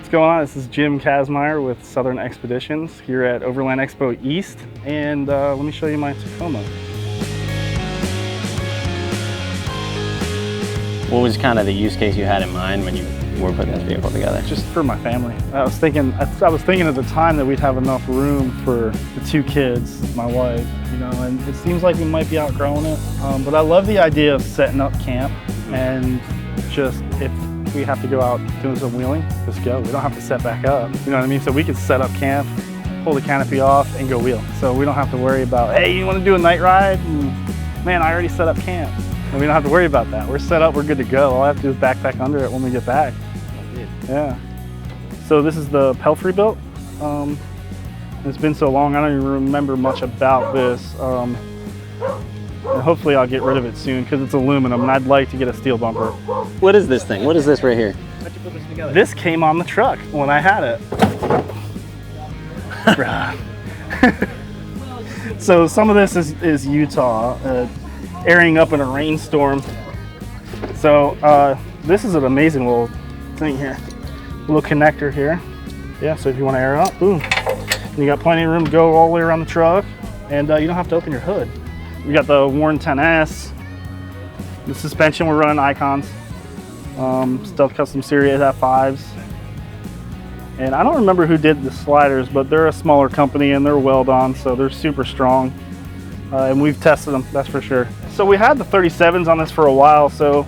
what's going on? This is Jim Kazmier with Southern Xpeditions here at Overland Expo East, and let me show you my Tacoma. What was kind of the use case you had in mind when you were putting this vehicle together? Just for my family. I was thinking at the time that we'd have enough room for the 2 kids, my wife, you know, and it seems like we might be outgrowing it. But I love the idea of setting up camp, and just if we have to go out doing some wheeling, just go. We don't have to set back up, you know what I mean? So we can set up camp, pull the canopy off, and go wheel. So we don't have to worry about, hey, you want to do a night ride? And, man, I already set up camp. And we don't have to worry about that. We're set up, we're good to go. All I have to do is backpack under it when we get back. Yeah. So this is the Pelfrey built. It's been so long, I don't even remember much about this. And hopefully I'll get rid of it soon because it's aluminum and I'd like to get a steel bumper. What is this thing? What is this right here? How'd you put this together? This came on the truck when I had it. So some of this is Utah. Airing up in a rainstorm. So this is an amazing little thing here. Little connector here. Yeah, so if you want to air it up, boom. And you got plenty of room to go all the way around the truck, and you don't have to open your hood. We got the Warren 10S. The suspension, we're running Icons. Stealth Custom Series F5s. And I don't remember who did the sliders, but they're a smaller company and they're well done, so they're super strong. And we've tested them, that's for sure. So we had the 37s on this for a while, so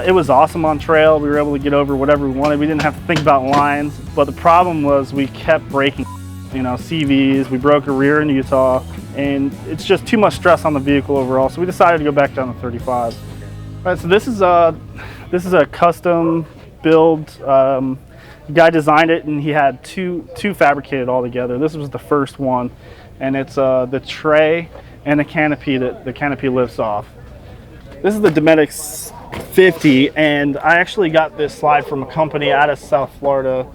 it was awesome on trail. We were able to get over whatever we wanted. We didn't have to think about lines, but the problem was we kept breaking, you know, CVs. We broke a rear in Utah, and it's just too much stress on the vehicle overall, so we decided to go back down to 35. All right, so this is a custom build. The guy designed it, and he had two fabricated all together. This was the first one, and it's the tray and the canopy that the canopy lifts off. This is the Dometic 50, and I actually got this slide from a company out of South Florida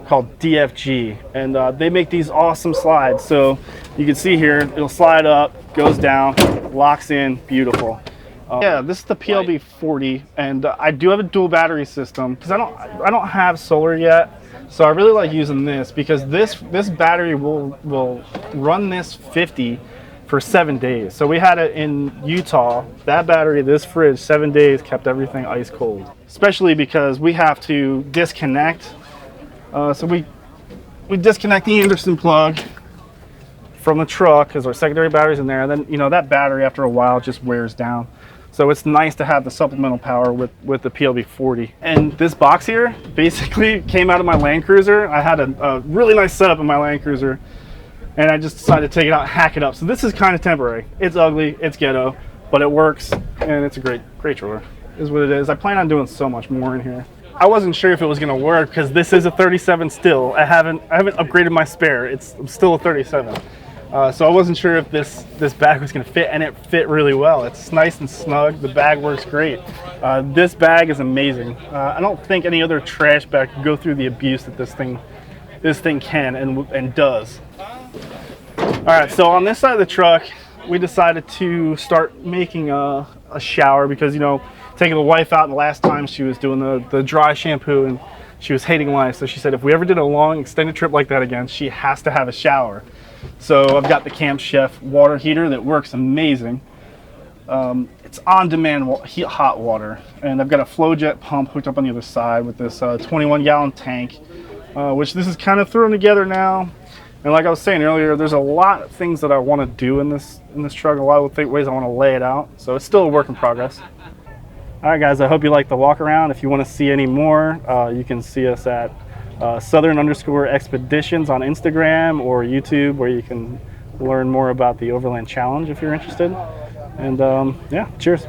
called DFG, and they make these awesome slides. So you can see here, it'll slide up, goes down, locks in, beautiful. Yeah, this is the PLB 40, and I do have a dual battery system because I don't have solar yet. So I really like using this because this battery will run this 50 for 7 days. So we had it in Utah. That battery, this fridge, 7 days kept everything ice cold. Especially because we have to disconnect. So we disconnect the Anderson plug from the truck because our secondary battery's in there. And then, you know, that battery after a while just wears down. So it's nice to have the supplemental power with the PLB 40. And this box here basically came out of my Land Cruiser. I had a really nice setup in my Land Cruiser, and I just decided to take it out and hack it up. So this is kind of temporary. It's ugly, it's ghetto, but it works, and it's a great drawer, is what it is. I plan on doing so much more in here. I wasn't sure if it was gonna work because this is a 37 still. I haven't upgraded my spare. I'm still a 37. So I wasn't sure if this bag was gonna fit, and it fit really well. It's nice and snug. The bag works great. This bag is amazing. I don't think any other trash bag can go through the abuse that this thing can and does. All right, so on this side of the truck, we decided to start making a shower because, you know, taking the wife out the last time she was doing the dry shampoo and she was hating life. So she said if we ever did a long extended trip like that again, she has to have a shower. So I've got the Camp Chef water heater that works amazing. It's on-demand hot water, and I've got a flow jet pump hooked up on the other side with this 21-gallon tank, which this is kind of thrown together now. And like I was saying earlier, there's a lot of things that I want to do in this truck, a lot of ways I want to lay it out. So it's still a work in progress. All right, guys, I hope you like the walk around. If you want to see any more, you can see us at Southern_Xpeditions on Instagram or YouTube, where you can learn more about the Overland Challenge if you're interested. And yeah, cheers.